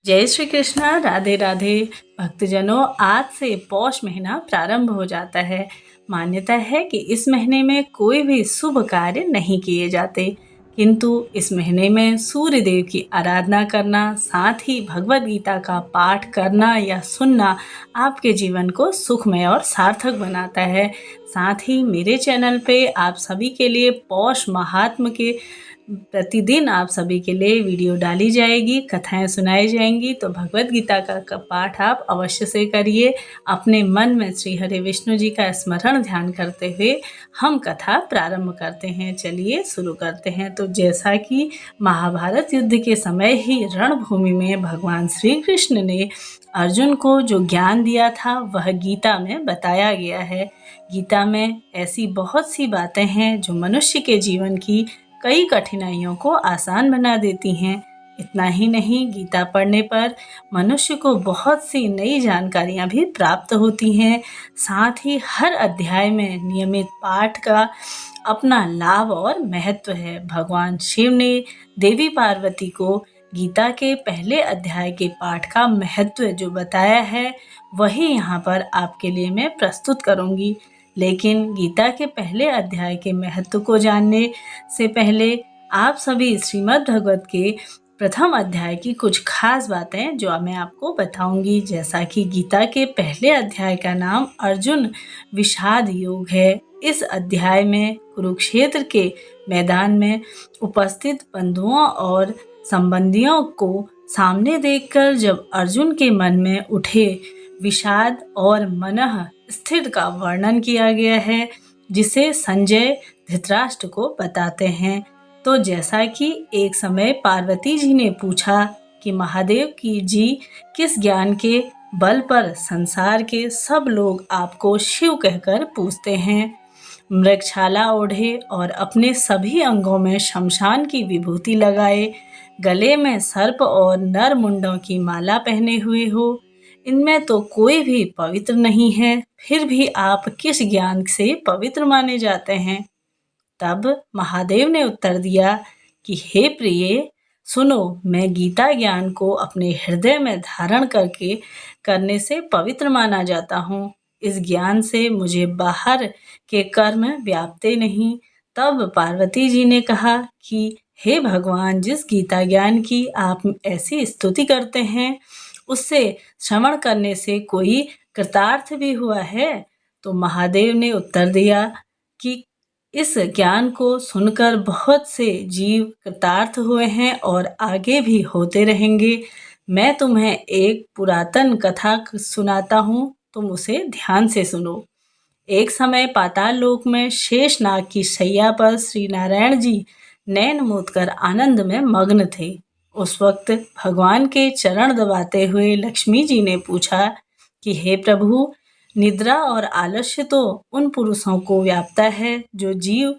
जय श्री कृष्णा। राधे राधे। भक्तजनों, आज से पौष महीना प्रारंभ हो जाता है। मान्यता है कि इस महीने में कोई भी शुभ कार्य नहीं किए जाते, किंतु इस महीने में सूर्य देव की आराधना करना, साथ ही भगवत गीता का पाठ करना या सुनना आपके जीवन को सुखमय और सार्थक बनाता है। साथ ही मेरे चैनल पे आप सभी के लिए पौष महात्म के प्रतिदिन आप सभी के लिए वीडियो डाली जाएगी, कथाएं सुनाई जाएंगी। तो भगवत गीता का पाठ आप अवश्य से करिए। अपने मन में श्री हरि विष्णु जी का स्मरण ध्यान करते हुए हम कथा प्रारंभ करते हैं। चलिए शुरू करते हैं। तो जैसा कि महाभारत युद्ध के समय ही रणभूमि में भगवान श्री कृष्ण ने अर्जुन को जो ज्ञान दिया था वह गीता में बताया गया है। गीता में ऐसी बहुत सी बातें हैं जो मनुष्य के जीवन की कई कठिनाइयों को आसान बना देती हैं। इतना ही नहीं, गीता पढ़ने पर मनुष्य को बहुत सी नई जानकारियां भी प्राप्त होती हैं। साथ ही हर अध्याय में नियमित पाठ का अपना लाभ और महत्व है। भगवान शिव ने देवी पार्वती को गीता के पहले अध्याय के पाठ का महत्व जो बताया है वही यहाँ पर आपके लिए मैं प्रस्तुत करूँगी। लेकिन गीता के पहले अध्याय के महत्व को जानने से पहले आप सभी श्रीमद् भगवत के प्रथम अध्याय की कुछ खास बातें जो मैं आपको बताऊंगी। जैसा कि गीता के पहले अध्याय का नाम अर्जुन विषाद योग है। इस अध्याय में कुरुक्षेत्र के मैदान में उपस्थित बंधुओं और संबंधियों को सामने देखकर जब अर्जुन के मन में उठे विषाद और मनः स्थिर का वर्णन किया गया है, जिसे संजय धृतराष्ट्र को बताते हैं। तो जैसा कि एक समय पार्वती जी ने पूछा कि महादेव की जी किस ज्ञान के बल पर संसार के सब लोग आपको शिव कहकर पूछते हैं। मृगछाला ओढ़े और अपने सभी अंगों में शमशान की विभूति लगाए, गले में सर्प और नर मुंडों की माला पहने हुए हो, इनमें तो कोई भी पवित्र नहीं है, फिर भी आप किस ज्ञान से पवित्र माने जाते हैं? तब महादेव ने उत्तर दिया कि हे प्रिय, सुनो, मैं गीता ज्ञान को अपने हृदय में धारण करके करने से पवित्र माना जाता हूँ। इस ज्ञान से मुझे बाहर के कर्म व्यापते नहीं। तब पार्वती जी ने कहा कि हे भगवान, जिस गीता ज्ञान की आप ऐसी स्तुति करते हैं उससे श्रवण करने से कोई कृतार्थ भी हुआ है? तो महादेव ने उत्तर दिया कि इस ज्ञान को सुनकर बहुत से जीव कृतार्थ हुए हैं और आगे भी होते रहेंगे। मैं तुम्हें एक पुरातन कथा सुनाता हूँ, तुम उसे ध्यान से सुनो। एक समय पाताल लोक में शेषनाग की शैया पर श्री नारायण जी नैन मूंद कर आनंद में मग्न थे। उस वक्त भगवान के चरण दबाते हुए लक्ष्मी जी ने पूछा कि हे प्रभु, निद्रा और आलस्य तो उन पुरुषों को व्यापता है जो जीव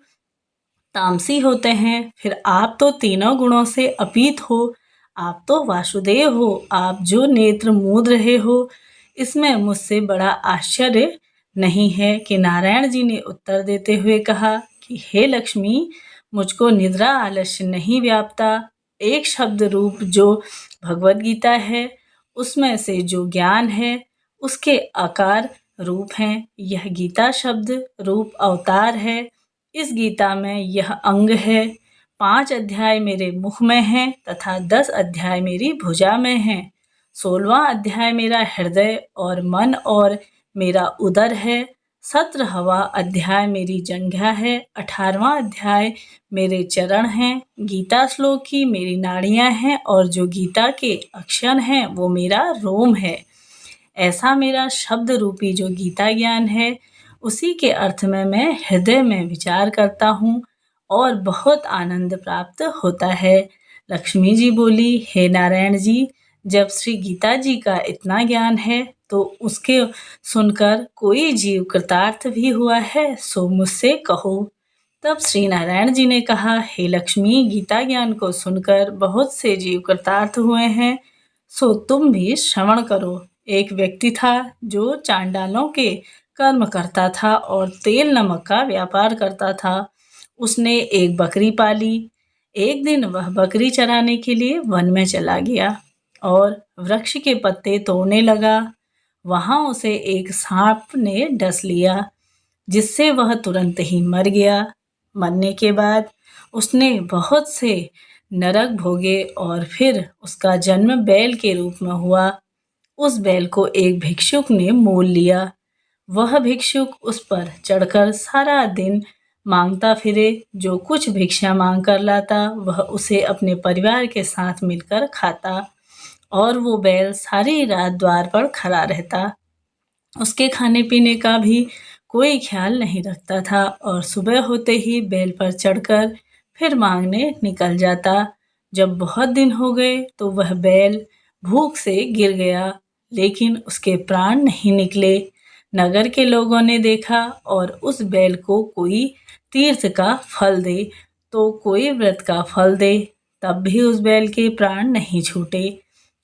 तामसी होते हैं, फिर आप तो तीनों गुणों से अपीत हो। आप तो वासुदेव हो, आप जो नेत्र मूंद रहे हो, इसमें मुझसे बड़ा आश्चर्य नहीं है। कि नारायण जी ने उत्तर देते हुए कहा कि हे लक्ष्मी, मुझको निद्रा आलस्य नहीं व्यापता। एक शब्द रूप जो भगवत गीता है उसमें से जो ज्ञान है उसके आकार रूप हैं। यह गीता शब्द रूप अवतार है। इस गीता में यह अंग है। 5 अध्याय मेरे मुख में हैं तथा 10 अध्याय मेरी भुजा में हैं। 16वां अध्याय मेरा हृदय और मन और मेरा उदर है। 17वां अध्याय मेरी जंघा है। 18वां अध्याय मेरे चरण हैं। गीता श्लोक की मेरी नाड़ियां हैं और जो गीता के अक्षर हैं वो मेरा रोम है। ऐसा मेरा शब्द रूपी जो गीता ज्ञान है उसी के अर्थ में मैं हृदय में विचार करता हूँ और बहुत आनंद प्राप्त होता है। लक्ष्मी जी बोली, हे नारायण जी, जब श्री गीता जी का इतना ज्ञान है तो उसके सुनकर कोई जीव कृतार्थ भी हुआ है, सो मुझसे कहो। तब श्री नारायण जी ने कहा, हे लक्ष्मी, गीता ज्ञान को सुनकर बहुत से जीव कृतार्थ हुए हैं, सो तुम भी श्रवण करो। एक व्यक्ति था जो चांडालों के कर्म करता था और तेल नमक का व्यापार करता था। उसने एक बकरी पाली। एक दिन वह बकरी चराने के लिए वन में चला गया। और वृक्ष के पत्ते तोड़ने लगा। वहाँ उसे एक सांप ने डस लिया, जिससे वह तुरंत ही मर गया। मरने के बाद उसने बहुत से नरक भोगे और फिर उसका जन्म बैल के रूप में हुआ। उस बैल को एक भिक्षुक ने मोल लिया। वह भिक्षुक उस पर चढ़कर सारा दिन मांगता फिरे। जो कुछ भिक्षा मांग कर लाता वह उसे अपने परिवार के साथ मिलकर खाता, और वो बैल सारी रात द्वार पर खड़ा रहता। उसके खाने पीने का भी कोई ख्याल नहीं रखता था और सुबह होते ही बैल पर चढ़कर फिर मांगने निकल जाता। जब बहुत दिन हो गए तो वह बैल भूख से गिर गया, लेकिन उसके प्राण नहीं निकले। नगर के लोगों ने देखा और उस बैल को कोई तीर्थ का फल दे तो कोई व्रत का फल दे, तब भी उस बैल के प्राण नहीं छूटे।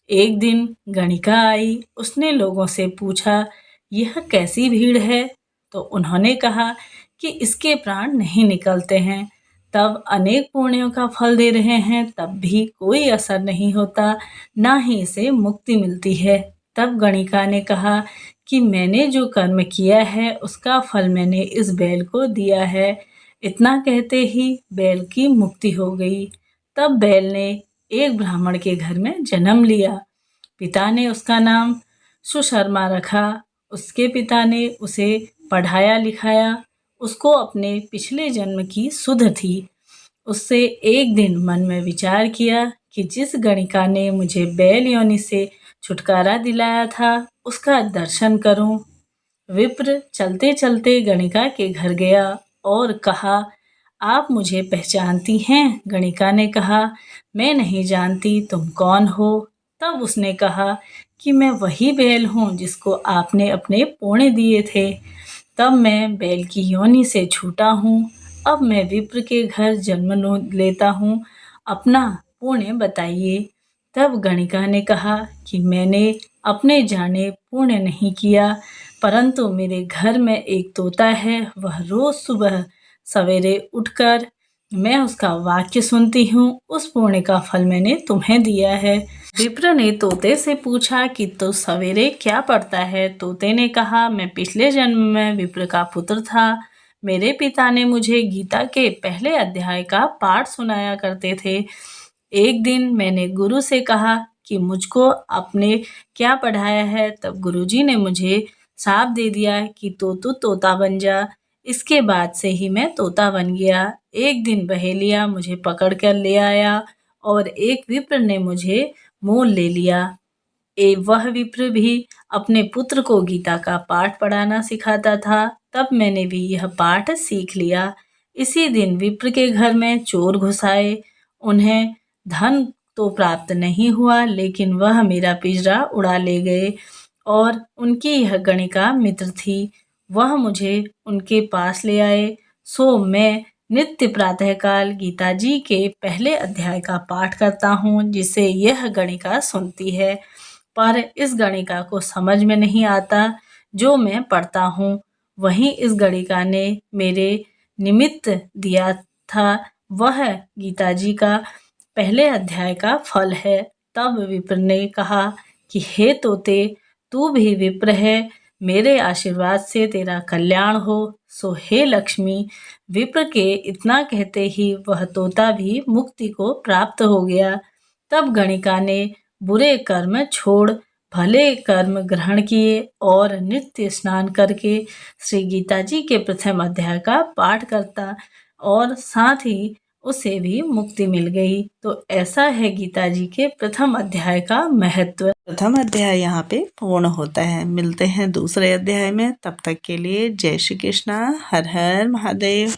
एक दिन गणिका आई। उसने लोगों से पूछा, यह कैसी भीड़ है? तो उन्होंने कहा कि इसके प्राण नहीं निकलते हैं। तब अनेक पुण्यों का फल दे रहे हैं, तब भी कोई असर नहीं होता, ना ही इसे मुक्ति मिलती है। तब गणिका ने कहा कि मैंने जो कर्म किया है उसका फल मैंने इस बैल को दिया है। इतना कहते ही बैल की मुक्ति हो गई। तब बैल ने एक ब्राह्मण के घर में जन्म लिया। पिता ने उसका नाम सुशर्मा रखा। उसके पिता ने उसे पढ़ाया लिखाया। उसको अपने पिछले जन्म की सुध थी। उससे एक दिन मन में विचार किया कि जिस गणिका ने मुझे बैल योनि से छुटकारा दिलाया था उसका दर्शन करूं। विप्र चलते चलते गणिका के घर गया और कहा, आप मुझे पहचानती हैं? गणिका ने कहा, मैं नहीं जानती, तुम कौन हो? तब उसने कहा कि मैं वही बैल हूँ जिसको आपने अपने पौणे दिए थे। तब मैं बैल की योनि से छूटा हूँ। अब मैं विप्र के घर जन्म लेता हूँ। अपना पुण्य बताइए। तब गणिका ने कहा कि मैंने अपने जाने पुण्य नहीं किया, परंतु मेरे घर में एक तोता है। वह रोज सुबह सवेरे उठकर मैं उसका वाक्य सुनती हूँ। उस पुण्य का फल मैंने तुम्हें दिया है। विप्र ने तोते से पूछा कि तो सवेरे क्या पढ़ता है? तोते ने कहा, मैं पिछले जन्म में विप्र का पुत्र था। मेरे पिता ने मुझे गीता के पहले अध्याय का पाठ सुनाया करते थे। एक दिन मैंने गुरु से कहा कि मुझको आपने क्या पढ़ाया है। तब गुरुजी ने मुझे शाप दे दिया कि तू तोता बन जा। इसके बाद से ही मैं तोता बन गया। एक दिन बहेलिया मुझे पकड़ कर ले आया और एक विप्र ने मुझे मोल ले लिया। वह विप्र भी अपने पुत्र को गीता का पाठ पढ़ाना सिखाता था। तब मैंने भी यह पाठ सीख लिया। इसी दिन विप्र के घर में चोर घुस आए। उन्हें धन तो प्राप्त नहीं हुआ, लेकिन वह मेरा पिंजरा उड़ा ले गए। और उनकी यह गणिका मित्र थी। वह मुझे उनके पास ले आए। सो मैं नित्य प्रातःकाल गीता जी के पहले अध्याय का पाठ करता हूँ, जिसे यह गणिका सुनती है। पर इस गणिका को समझ में नहीं आता जो मैं पढ़ता हूँ। वहीं इस गणिका ने मेरे निमित्त दिया था, वह गीता जी का पहले अध्याय का फल है। तब विप्र ने कहा कि हे तोते, तू भी विप्र है, मेरे आशीर्वाद से तेरा कल्याण हो। सो हे लक्ष्मी। विप्र के इतना कहते ही वह तोता भी मुक्ति को प्राप्त हो गया। तब गणिका ने बुरे कर्म छोड़ भले कर्म ग्रहण किए और नित्य स्नान करके श्री गीता जी के प्रथम अध्याय का पाठ करता और साथ ही उसे भी मुक्ति मिल गई। तो ऐसा है गीता जी के प्रथम अध्याय का महत्व। प्रथम अध्याय यहाँ पे पूर्ण होता है। मिलते हैं दूसरे अध्याय में। तब तक के लिए जय श्री कृष्णा। हर हर महादेव।